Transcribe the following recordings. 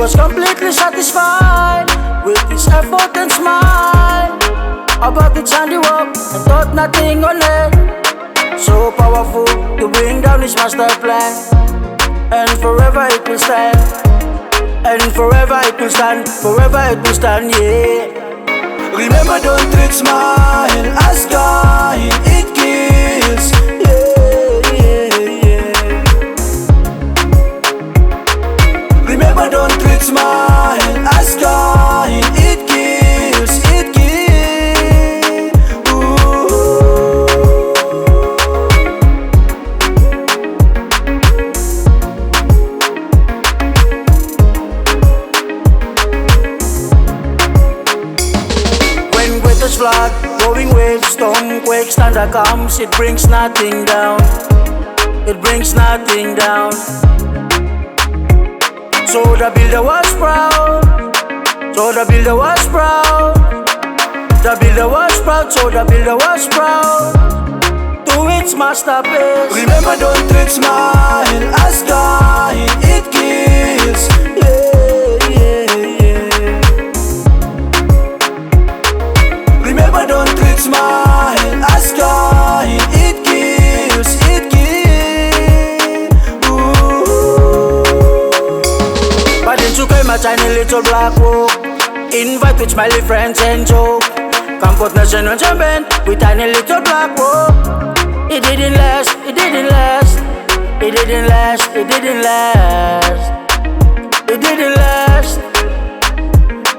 was completely satisfied with his effort and smile. About its handiwork, I thought nothing on it. So powerful to bring down his master plan. And forever it will stand. And forever it will stand. Forever it will stand, yeah. Remember, don't treat smile as kind, it kills. Yeah, yeah, yeah. Remember, don't treat smile as kind, it kills, it kills. Flood, growing waves, stormquakes, thunder comes, it brings nothing down. It brings nothing down. So the builder was proud. So the builder was proud. The builder was proud. So the builder was proud to its masterpiece. Remember, don't treat smile as kind, it kills. Remember, don't treat smile as kind, it kills, it kills. But then you came a tiny little black book, invite with smiley friends and joke. Comfort nation on Jamaican with tiny little black book. It didn't last, it didn't last. It didn't last, it didn't last. It didn't last.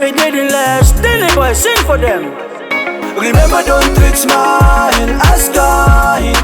It didn't last. Danny boy, sing for them. Remember, don't treat smile as kind,